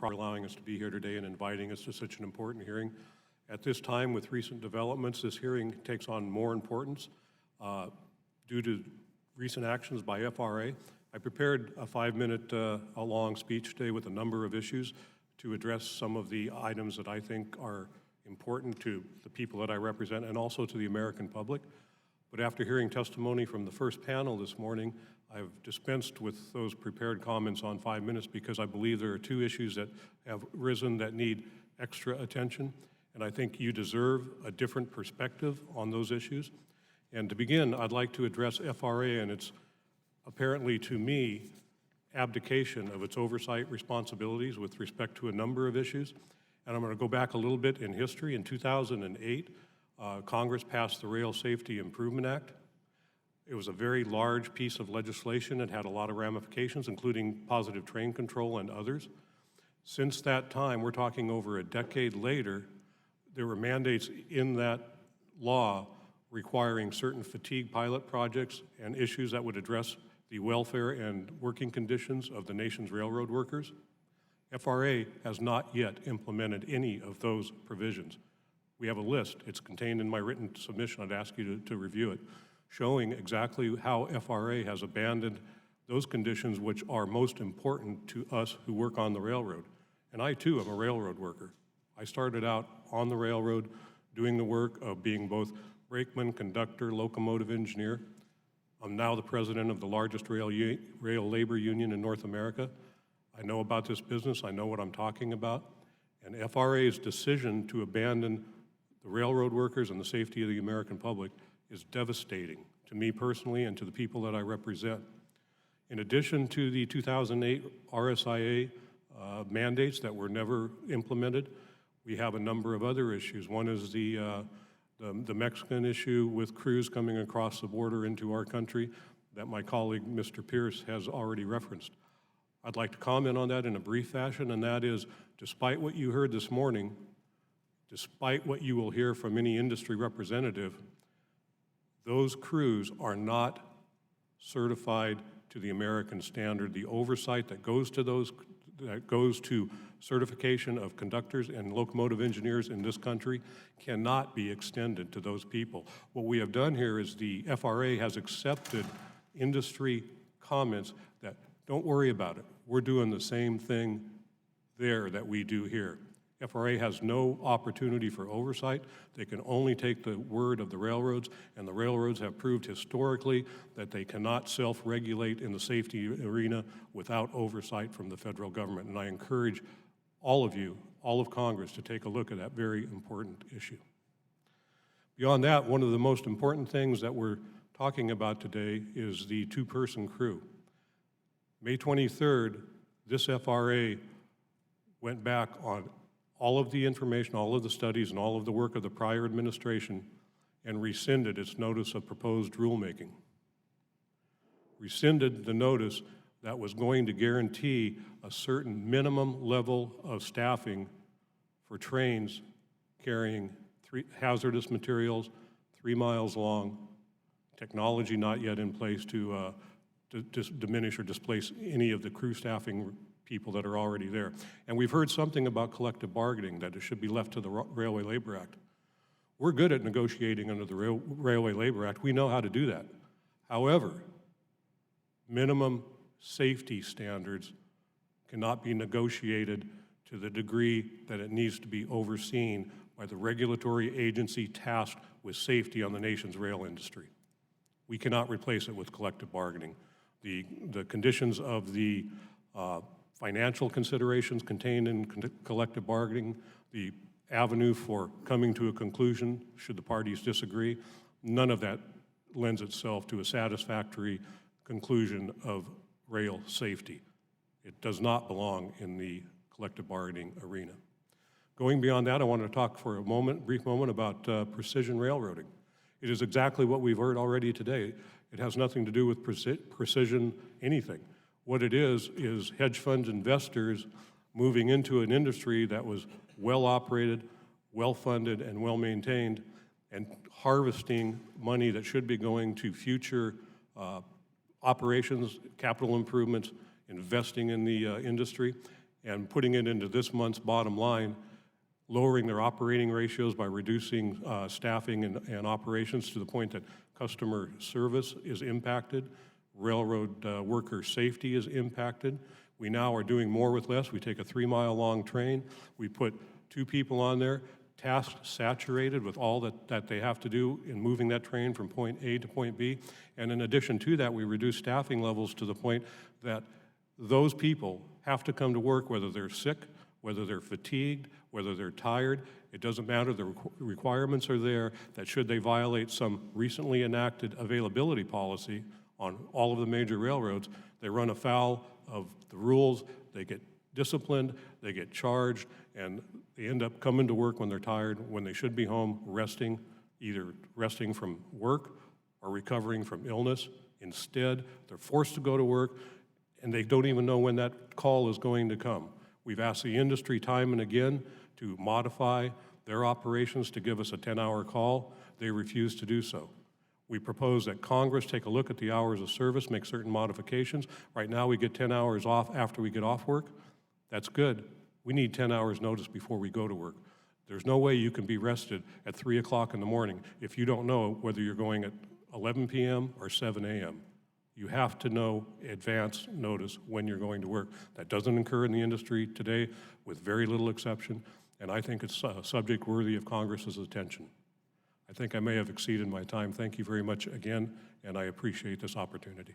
for allowing us to be here today and inviting us to such an important hearing. At this time, with recent developments, this hearing takes on more importance due to recent actions by FRA. I prepared a 5-minute long speech today with a number of issues to address some of the items that I think are important to the people that I represent and also to the American public. But after hearing testimony from the first panel this morning, I've dispensed with those prepared comments on 5 minutes because I believe there are two issues that have risen that need extra attention, and I think you deserve a different perspective on those issues. And to begin, I'd like to address FRA and its, apparently to me, abdication of its oversight responsibilities with respect to a number of issues. And I'm going to go back a little bit in history. In 2008, Congress passed the Rail Safety Improvement Act. It was a very large piece of legislation. It had a lot of ramifications, including positive train control and others. Since that time, we're talking over a decade later, there were mandates in that law requiring certain fatigue pilot projects and issues that would address the welfare and working conditions of the nation's railroad workers. FRA has not yet implemented any of those provisions. We have a list, it's contained in my written submission, I'd ask you to review it, showing exactly how FRA has abandoned those conditions which are most important to us who work on the railroad. And I too am a railroad worker. I started out on the railroad doing the work of being both brakeman, conductor, locomotive engineer. I'm now the president of the largest rail labor union in North America. I know about this business, I know what I'm talking about. And FRA's decision to abandon the railroad workers and the safety of the American public is devastating to me personally and to the people that I represent. In addition to the 2008 RSIA mandates that were never implemented, we have a number of other issues. One is the Mexican issue with crews coming across the border into our country that my colleague, Mr. Pierce, has already referenced. I'd like to comment on that in a brief fashion, and that is, despite what you heard this morning, despite what you will hear from any industry representative, those crews are not certified to the American standard. The oversight that goes to certification of conductors and locomotive engineers in this country cannot be extended to those people. What we have done here is the FRA has accepted industry comments that don't worry about it. We're doing the same thing there that we do here. FRA has no opportunity for oversight. They can only take the word of the railroads, and the railroads have proved historically that they cannot self-regulate in the safety arena without oversight from the federal government. And I encourage all of you, all of Congress, to take a look at that very important issue. Beyond that, one of the most important things that we're talking about today is the two-person crew. May 23rd, this FRA went back on all of the information, all of the studies, and all of the work of the prior administration and rescinded its notice of proposed rulemaking. Rescinded the notice that was going to guarantee a certain minimum level of staffing for trains carrying hazardous materials 3 miles long, technology not yet in place to diminish or displace any of the crew staffing people that are already there. And we've heard something about collective bargaining, that it should be left to the Railway Labor Act. We're good at negotiating under the Railway Labor Act. We know how to do that. However, minimum safety standards cannot be negotiated to the degree that it needs to be overseen by the regulatory agency tasked with safety on the nation's rail industry. We cannot replace it with collective bargaining. The conditions of the financial considerations contained in collective bargaining, the avenue for coming to a conclusion should the parties disagree, none of that lends itself to a satisfactory conclusion of rail safety. It does not belong in the collective bargaining arena. Going beyond that, I want to talk for a brief moment about precision railroading. It is exactly what we've heard already today. It has nothing to do with precision anything. What it is hedge fund investors moving into an industry that was well operated, well funded, and well maintained, and harvesting money that should be going to future operations, capital improvements, investing in the industry, and putting it into this month's bottom line, lowering their operating ratios by reducing staffing and operations to the point that customer service is impacted, railroad worker safety is impacted. We now are doing more with less. We take a 3-mile-long train, we put 2 people on there, task saturated with all that they have to do in moving that train from point A to point B. And in addition to that, we reduce staffing levels to the point that those people have to come to work whether they're sick, whether they're fatigued, whether they're tired. It doesn't matter. The requirements are there that should they violate some recently enacted availability policy on all of the major railroads, they run afoul of the rules, they get disciplined, they get charged, and they end up coming to work when they're tired, when they should be home resting, either resting from work or recovering from illness. Instead, they're forced to go to work, and they don't even know when that call is going to come. We've asked the industry time and again to modify their operations to give us a 10-hour call. They refuse to do so. We propose that Congress take a look at the hours of service, make certain modifications. Right now, we get 10 hours off after we get off work. That's good. We need 10 hours notice before we go to work. There's no way you can be rested at 3 o'clock in the morning if you don't know whether you're going at 11 p.m. or 7 a.m. You have to know advance notice when you're going to work. That doesn't occur in the industry today, with very little exception, and I think it's a subject worthy of Congress's attention. I think I may have exceeded my time. Thank you very much again, and I appreciate this opportunity.